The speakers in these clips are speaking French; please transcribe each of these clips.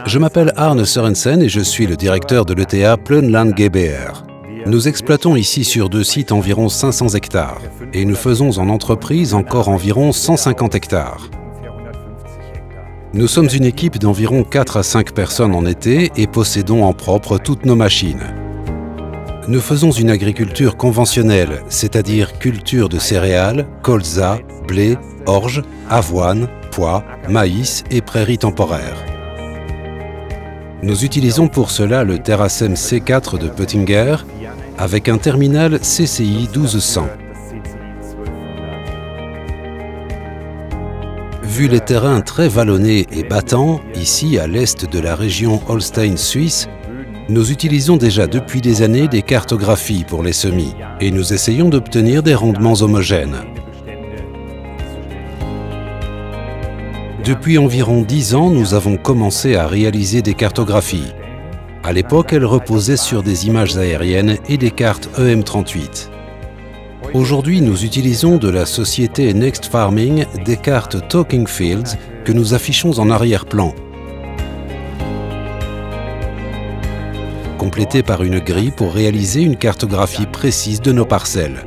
Je m'appelle Arne Sørensen et je suis le directeur de l'ETA Plönland GbR. Nous exploitons ici sur 2 sites environ 500 hectares et nous faisons en entreprise encore environ 150 hectares. Nous sommes une équipe d'environ 4 à 5 personnes en été et possédons en propre toutes nos machines. Nous faisons une agriculture conventionnelle, c'est-à-dire culture de céréales, colza, blé, orge, avoine, pois, maïs et prairies temporaires. Nous utilisons pour cela le Terrasem C4 de Pöttinger avec un terminal CCI 1200. Vu les terrains très vallonnés et battants, ici à l'est de la région Holstein-Suisse, nous utilisons déjà depuis des années des cartographies pour les semis et nous essayons d'obtenir des rendements homogènes. Depuis environ 10 ans, nous avons commencé à réaliser des cartographies. À l'époque, elles reposaient sur des images aériennes et des cartes EM38. Aujourd'hui, nous utilisons de la société Next Farming des cartes Talking Fields que nous affichons en arrière-plan, complétées par une grille pour réaliser une cartographie précise de nos parcelles.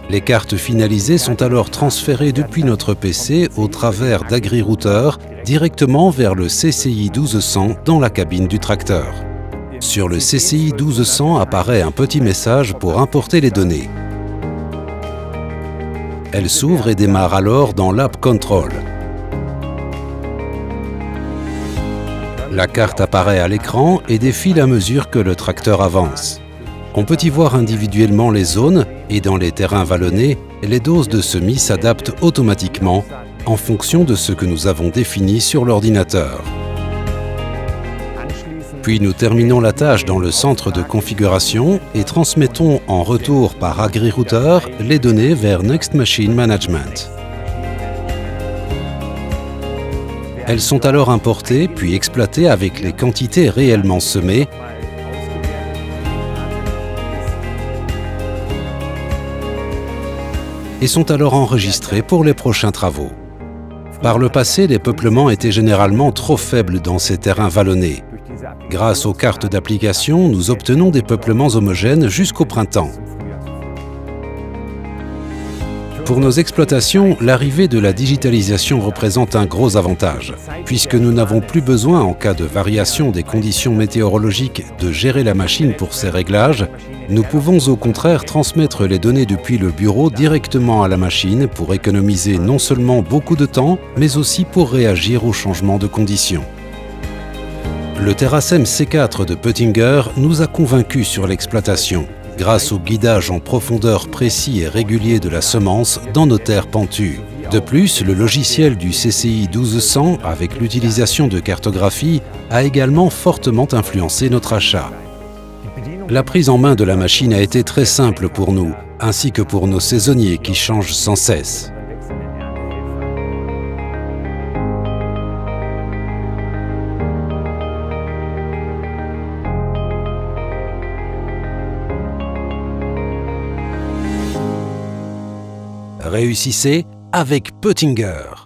Les cartes finalisées sont alors transférées depuis notre PC au travers d'AgriRouter directement vers le CCI 1200 dans la cabine du tracteur. Sur le CCI 1200 apparaît un petit message pour importer les données. Elle s'ouvre et démarre alors dans l'App Control. La carte apparaît à l'écran et défile à mesure que le tracteur avance. On peut y voir individuellement les zones et dans les terrains vallonnés, les doses de semis s'adaptent automatiquement en fonction de ce que nous avons défini sur l'ordinateur. Puis nous terminons la tâche dans le centre de configuration et transmettons en retour par AgriRouter les données vers Next Machine Management. Elles sont alors importées puis exploitées avec les quantités réellement semées et sont alors enregistrées pour les prochains travaux. Par le passé, les peuplements étaient généralement trop faibles dans ces terrains vallonnés. Grâce aux cartes d'application, nous obtenons des peuplements homogènes jusqu'au printemps. Pour nos exploitations, l'arrivée de la digitalisation représente un gros avantage, puisque nous n'avons plus besoin, en cas de variation des conditions météorologiques, de gérer la machine pour ses réglages. Nous pouvons au contraire transmettre les données depuis le bureau directement à la machine pour économiser non seulement beaucoup de temps, mais aussi pour réagir aux changements de conditions. Le Terrasem C4 de Pöttinger nous a convaincus sur l'exploitation, grâce au guidage en profondeur précis et régulier de la semence dans nos terres pentues. De plus, le logiciel du CCI 1200, avec l'utilisation de cartographie, a également fortement influencé notre achat. La prise en main de la machine a été très simple pour nous, ainsi que pour nos saisonniers qui changent sans cesse. Réussissez avec Pöttinger.